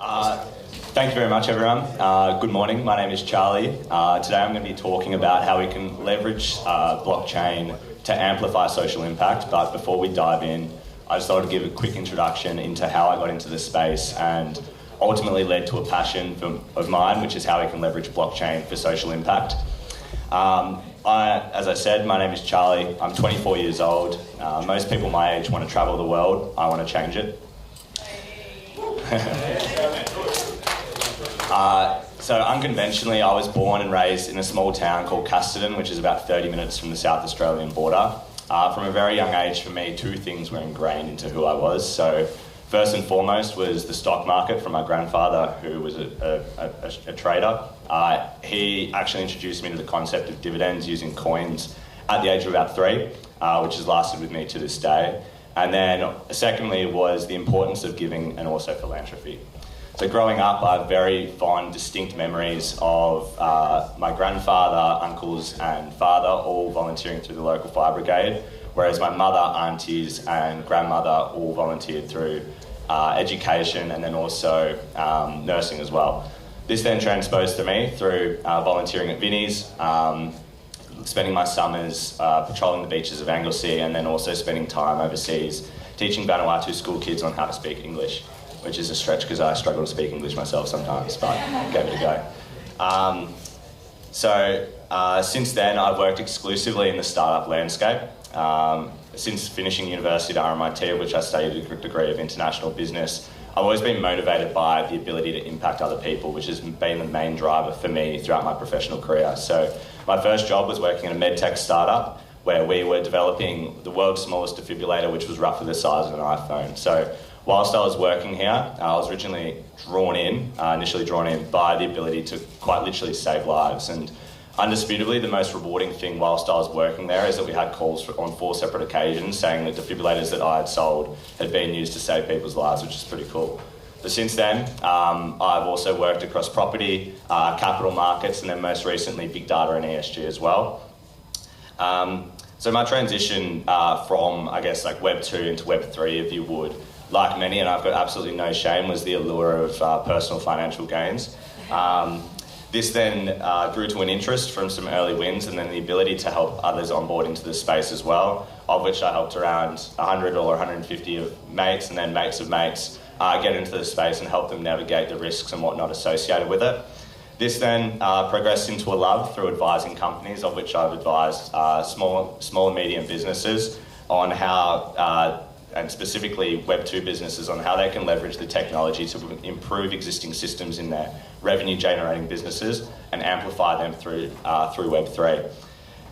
Thank you very much, everyone. Good morning. My name is Charlie. Today I'm going to be talking about how we can leverage blockchain to amplify social impact. But before we dive in, I just thought I'd give a quick introduction into how I got into this space and ultimately led to a passion of mine, which is how we can leverage blockchain for social impact. As I said, my name is Charlie. I'm 24 years old. Most people my age want to travel the world. I want to change it. So unconventionally, I was born and raised in a small town called Casterton, which is about 30 minutes from the South Australian border. From a very young age, for me, two things were ingrained into who I was. So first and foremost was the stock market from my grandfather, who was a trader. He actually introduced me to the concept of dividends using coins at the age of about 3, which has lasted with me to this day. And then secondly was the importance of giving and also philanthropy. So growing up, I have very fond, distinct memories of my grandfather, uncles and father all volunteering through the local fire brigade, whereas my mother, aunties and grandmother all volunteered through education and then also nursing as well. This then transposed to me through volunteering at Vinnie's, spending my summers patrolling the beaches of Anglesey and then also spending time overseas teaching Vanuatu school kids on how to speak English, which is a stretch because I struggle to speak English myself sometimes, but gave it a go. Since then, I've worked exclusively in the startup landscape. Since finishing university at RMIT, which I studied a degree of international business, I've always been motivated by the ability to impact other people, which has been the main driver for me throughout my professional career. So my first job was working in a medtech startup where we were developing the world's smallest defibrillator, which was roughly the size of an iPhone. So whilst I was working here, I was originally initially drawn in by the ability to quite literally save lives. And undisputably, the most rewarding thing whilst I was working there is that we had calls on 4 separate occasions saying that defibrillators that I had sold had been used to save people's lives, which is pretty cool. But since then, I've also worked across property, capital markets, and then most recently big data and ESG as well. So my transition from, I guess, like Web 2 into Web 3, if you would, like many, and I've got absolutely no shame, was the allure of personal financial gains. This then grew to an interest from some early wins and then the ability to help others onboard into the space as well, of which I helped around 100 or 150 of mates and then mates of mates get into the space and help them navigate the risks and whatnot associated with it. This then progressed into a love through advising companies, of which I've advised small and medium businesses on how and specifically Web 2 businesses on how they can leverage the technology to improve existing systems in their revenue generating businesses and amplify them through Web 3.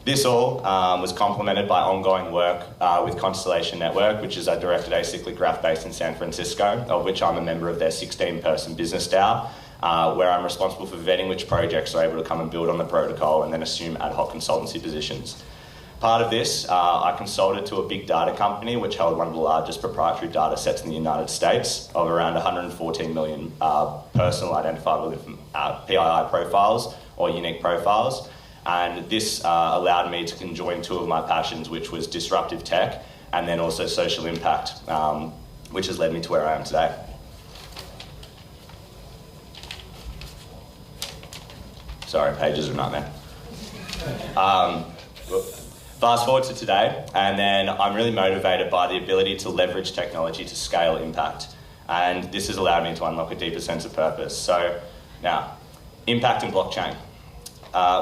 This all was complemented by ongoing work with Constellation Network, which is a directed acyclic graph based in San Francisco, of which I'm a member of their 16-person business DAO, where I'm responsible for vetting which projects are able to come and build on the protocol and then assume ad hoc consultancy positions. Part of this, I consulted to a big data company which held one of the largest proprietary data sets in the United States of around 114 million personal identifiable PII profiles or unique profiles. And this allowed me to conjoin two of my passions, which was disruptive tech and then also social impact, which has led me to where I am today. Sorry, pages are a nightmare. Fast forward to today, and then I'm really motivated by the ability to leverage technology to scale impact. And this has allowed me to unlock a deeper sense of purpose. So now, impact and blockchain.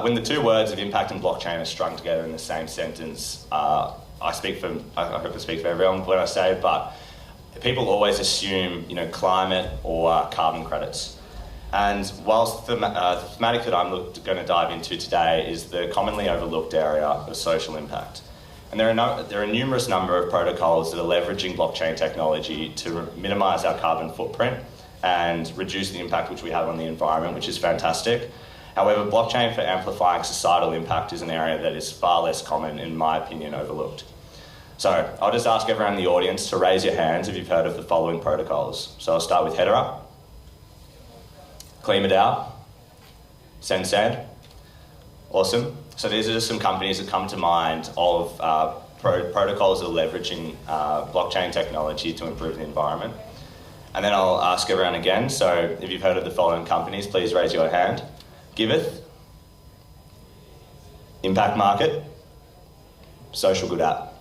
When the two words of impact and blockchain are strung together in the same sentence, I hope I speak for everyone when I say it, but people always assume, climate or carbon credits. And whilst the thematic that I'm going to dive into today is the commonly overlooked area of social impact. And there are a numerous number of protocols that are leveraging blockchain technology to minimise our carbon footprint and reduce the impact which we have on the environment, which is fantastic. However, blockchain for amplifying societal impact is an area that is far less common, in my opinion, overlooked. So I'll just ask everyone in the audience to raise your hands if you've heard of the following protocols. So I'll start with Hedera, KlimaDAO, Sensand. Awesome. So these are just some companies that come to mind of protocols that are leveraging blockchain technology to improve the environment. And then I'll ask everyone again. So if you've heard of the following companies, please raise your hand. Giveth, Impact Market, Social Good App.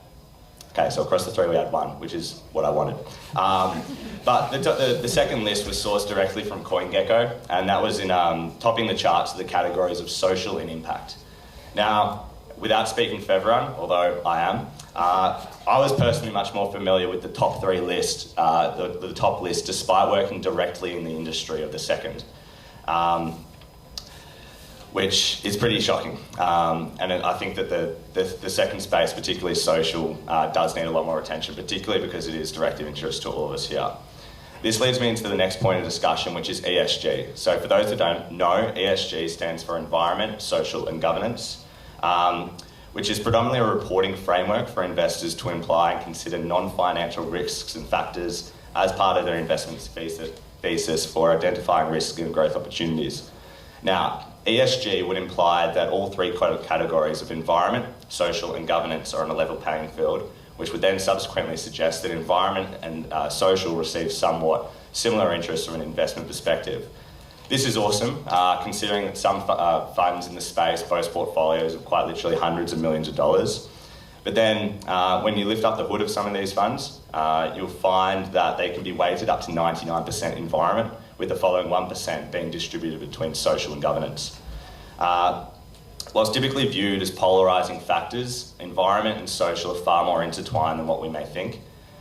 Okay, so across the three we had one, which is what I wanted. But the second list was sourced directly from CoinGecko, and that was in topping the charts of the categories of social and impact. Now, without speaking for everyone, although I am, I was personally much more familiar with the top three list, the top list, despite working directly in the industry of the second. Which is pretty shocking. And I think that the second space, particularly social, does need a lot more attention, particularly because it is direct of interest to all of us here. This leads me into the next point of discussion, which is ESG. So for those that don't know, ESG stands for Environment, Social and Governance, which is predominantly a reporting framework for investors to imply and consider non-financial risks and factors as part of their investment thesis for identifying risks and growth opportunities. Now, ESG would imply that all three categories of environment, social and governance are on a level playing field, which would then subsequently suggest that environment and social receive somewhat similar interest from an investment perspective. This is awesome, considering that some funds in the space boast portfolios of quite literally hundreds of millions of dollars. But then when you lift up the hood of some of these funds, you'll find that they can be weighted up to 99% environment, with the following 1% being distributed between social and governance. Whilst typically viewed as polarising factors, environment and social are far more intertwined than what we may think,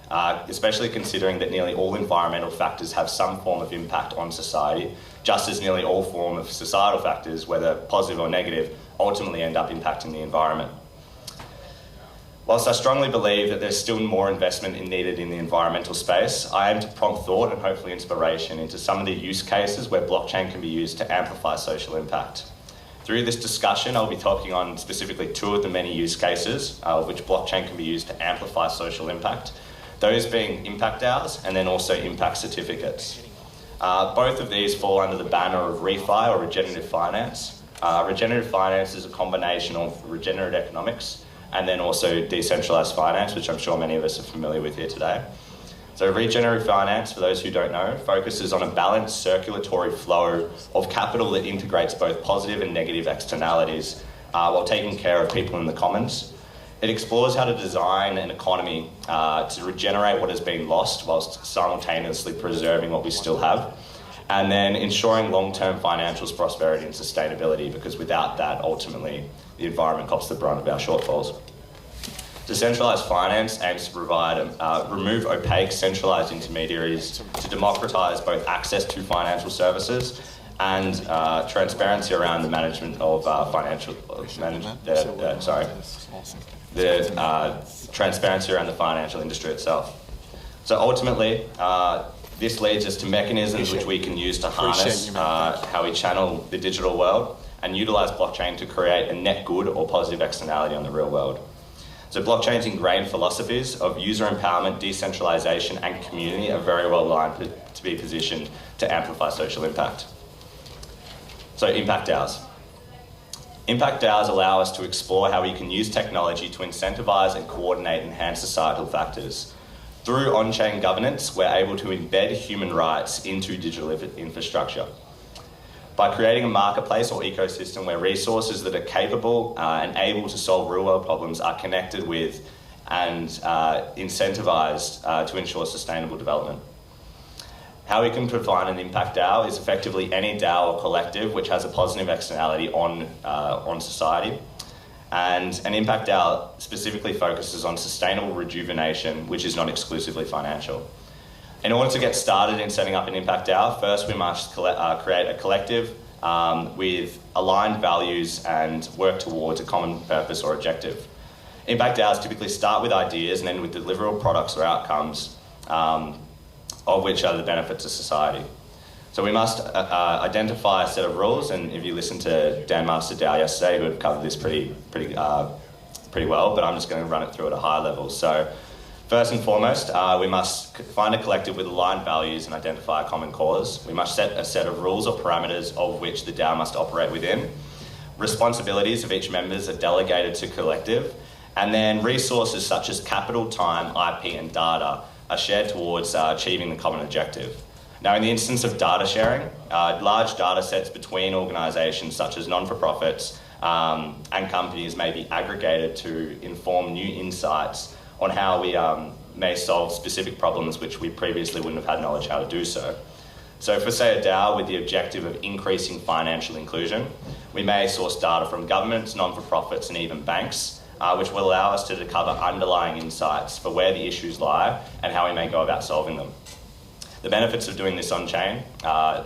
especially considering that nearly all environmental factors have some form of impact on society, just as nearly all form of societal factors, whether positive or negative, ultimately end up impacting the environment. Whilst I strongly believe that there's still more investment needed in the environmental space, I aim to prompt thought and hopefully inspiration into some of the use cases where blockchain can be used to amplify social impact. Through this discussion, I'll be talking on specifically two of the many use cases of which blockchain can be used to amplify social impact, those being impact DAOs and then also impact certificates. Both of these fall under the banner of refi or regenerative finance. Regenerative finance is a combination of regenerative economics and then also decentralized finance, which I'm sure many of us are familiar with here today. So regenerative finance, for those who don't know, focuses on a balanced circulatory flow of capital that integrates both positive and negative externalities while taking care of people in the commons. It explores how to design an economy to regenerate what has been lost whilst simultaneously preserving what we still have, and then ensuring long-term financial prosperity and sustainability, because without that, ultimately, the environment cops the brunt of our shortfalls. Decentralised finance aims to provide, remove opaque centralised intermediaries to democratise both access to financial services and transparency around the management of transparency around the financial industry itself. So ultimately, this leads us to mechanisms which we can use to harness how we channel the digital world and utilise blockchain to create a net good or positive externality on the real world. So blockchain's ingrained philosophies of user empowerment, decentralisation and community are very well aligned to be positioned to amplify social impact. So impact DAOs. Impact DAOs allow us to explore how we can use technology to incentivise and coordinate enhanced societal factors. Through on-chain governance, we're able to embed human rights into digital infrastructure. By creating a marketplace or ecosystem where resources that are capable and able to solve real-world problems are connected with and incentivised to ensure sustainable development. How we can define an impact DAO is effectively any DAO or collective which has a positive externality on society. And an impact DAO specifically focuses on sustainable rejuvenation, which is not exclusively financial. In order to get started in setting up an impact DAO, first we must create a collective with aligned values and work towards a common purpose or objective. Impact DAOs typically start with ideas and end with deliverable products or outcomes, of which are the benefits of society. So we must identify a set of rules, and if you listen to Dan Master DAO yesterday, who had covered this pretty well, but I'm just going to run it through at a high level. So first and foremost, we must find a collective with aligned values and identify a common cause. We must set a set of rules or parameters of which the DAO must operate within. Responsibilities of each members are delegated to collective, and then resources such as capital, time, IP, and data are shared towards achieving the common objective. Now, in the instance of data sharing, large data sets between organisations such as non-for-profits and companies may be aggregated to inform new insights on how we may solve specific problems which we previously wouldn't have had knowledge how to do so. So for, say, a DAO with the objective of increasing financial inclusion, we may source data from governments, non-for-profits and even banks, which will allow us to discover underlying insights for where the issues lie and how we may go about solving them. The benefits of doing this on-chain,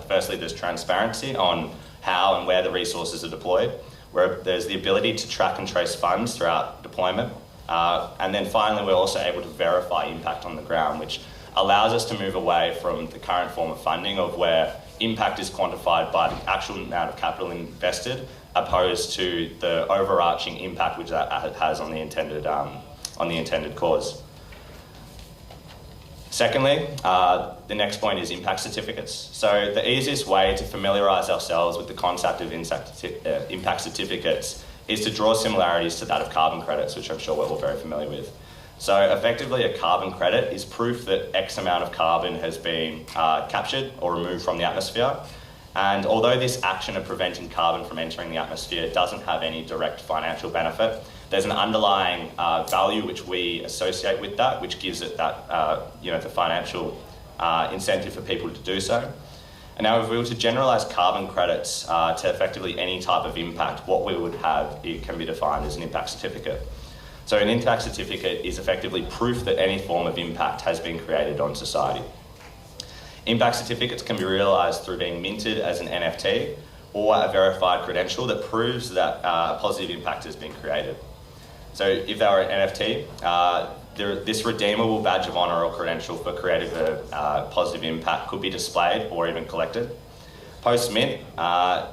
firstly, there's transparency on how and where the resources are deployed, where there's the ability to track and trace funds throughout deployment. And then finally, we're also able to verify impact on the ground, which allows us to move away from the current form of funding of where impact is quantified by the actual amount of capital invested, opposed to the overarching impact which that has on the intended cause. Secondly, the next point is impact certificates. So the easiest way to familiarise ourselves with the concept of impact certificates is to draw similarities to that of carbon credits, which I'm sure we're all very familiar with. So effectively, a carbon credit is proof that X amount of carbon has been captured or removed from the atmosphere. And although this action of preventing carbon from entering the atmosphere doesn't have any direct financial benefit, there's an underlying value which we associate with that, which gives it that, the financial incentive for people to do so. And now if we were to generalise carbon credits to effectively any type of impact, what we would have, it can be defined as an impact certificate. So an impact certificate is effectively proof that any form of impact has been created on society. Impact certificates can be realised through being minted as an NFT or a verified credential that proves that a positive impact has been created. So if they were an NFT, this redeemable badge of honour or credential for creating a positive impact could be displayed or even collected. Post-mint,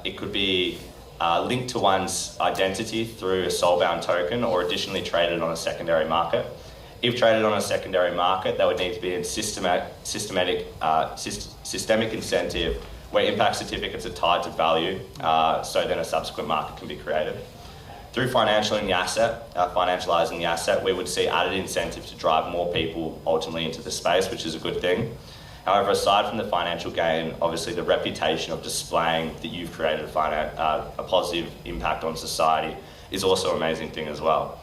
it could be linked to one's identity through a soul-bound token or additionally traded on a secondary market. If traded on a secondary market, there would need to be a systemic incentive where impact certificates are tied to value, so then a subsequent market can be created. Through financializing the asset, we would see added incentive to drive more people ultimately into the space, which is a good thing. However, aside from the financial gain, obviously the reputation of displaying that you've created a positive impact on society is also an amazing thing as well.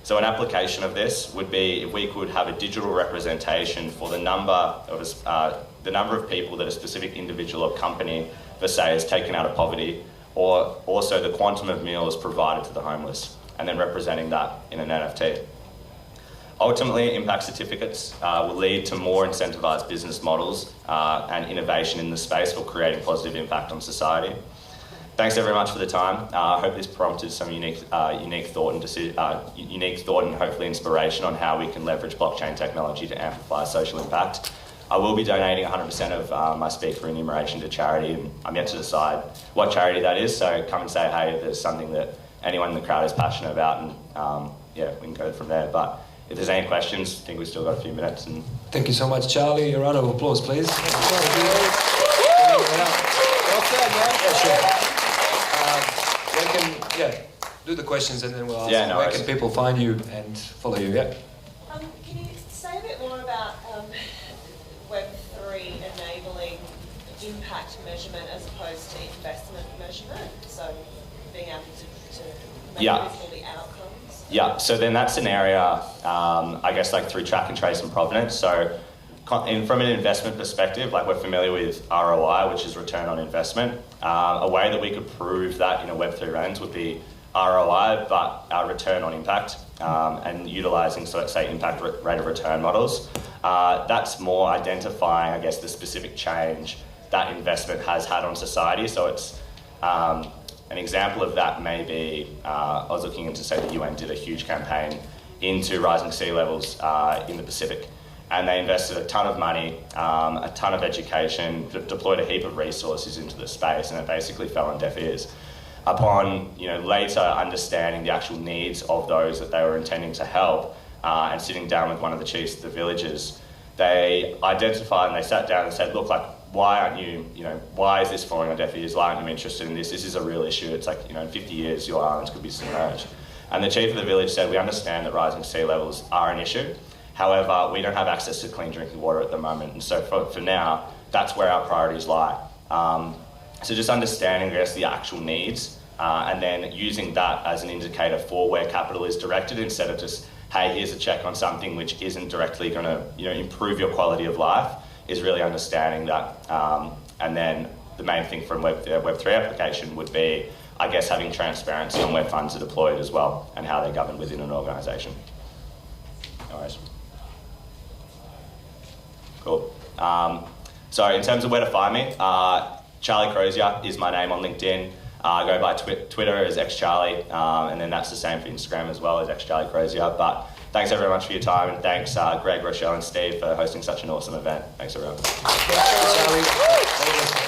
So an application of this would be if we could have a digital representation for the number of people that a specific individual or company, per se, has taken out of poverty, or also the quantum of meals provided to the homeless, and then representing that in an NFT. Ultimately, impact certificates will lead to more incentivised business models and innovation in the space for creating positive impact on society. Thanks very much for the time. I hope this prompted some unique thought and hopefully inspiration on how we can leverage blockchain technology to amplify social impact. I will be donating 100% of my speaker remuneration to charity, and I'm yet to decide what charity that is, so come and say hey if there's something that anyone in the crowd is passionate about, and we can go from there. But if there's any questions, I think we've still got a few minutes. And thank you so much, Charlie. A round of applause, please. Well said, man. Yeah, sure. Do the questions and then we'll ask where can people find you and follow you, Can you say a bit more about Web3 enabling impact measurement as opposed to investment measurement? So being able to make visible the outcomes? Yeah, so then that's an area, I guess, like through track and trace and provenance. So from an investment perspective, like we're familiar with ROI, which is return on investment. A way that we could prove that in a Web3 lens would be ROI, but our return on impact, and utilising, so let's say, impact rate of return models. That's more identifying, I guess, the specific change that investment has had on society. So it's an example of that may be, I was looking into, say, the UN did a huge campaign into rising sea levels in the Pacific. And they invested a ton of money, a ton of education, deployed a heap of resources into the space, and it basically fell on deaf ears. Upon later understanding the actual needs of those that they were intending to help, and sitting down with one of the chiefs of the villages, they identified and they sat down and said, look, like, why aren't you, why is this falling on deaf ears? Why aren't you interested in this? This is a real issue. It's like, in 50 years, your islands could be submerged. And the chief of the village said, we understand that rising sea levels are an issue. However, we don't have access to clean drinking water at the moment, and so for now, that's where our priorities lie. So just understanding, I guess, the actual needs, and then using that as an indicator for where capital is directed, instead of just, hey, here's a check on something which isn't directly going to, improve your quality of life, is really understanding that. And then the main thing from Web3 application would be, I guess, having transparency on where funds are deployed as well and how they're governed within an organisation. No worries. Cool. So in terms of where to find me, Charlie Crozier is my name on LinkedIn. I go by Twitter as xCharlie, and then that's the same for Instagram as well as xCharlie Crozier. But thanks very much for your time, and thanks Greg, Rochelle and Steve for hosting such an awesome event. Thanks everyone. Thanks, Charlie.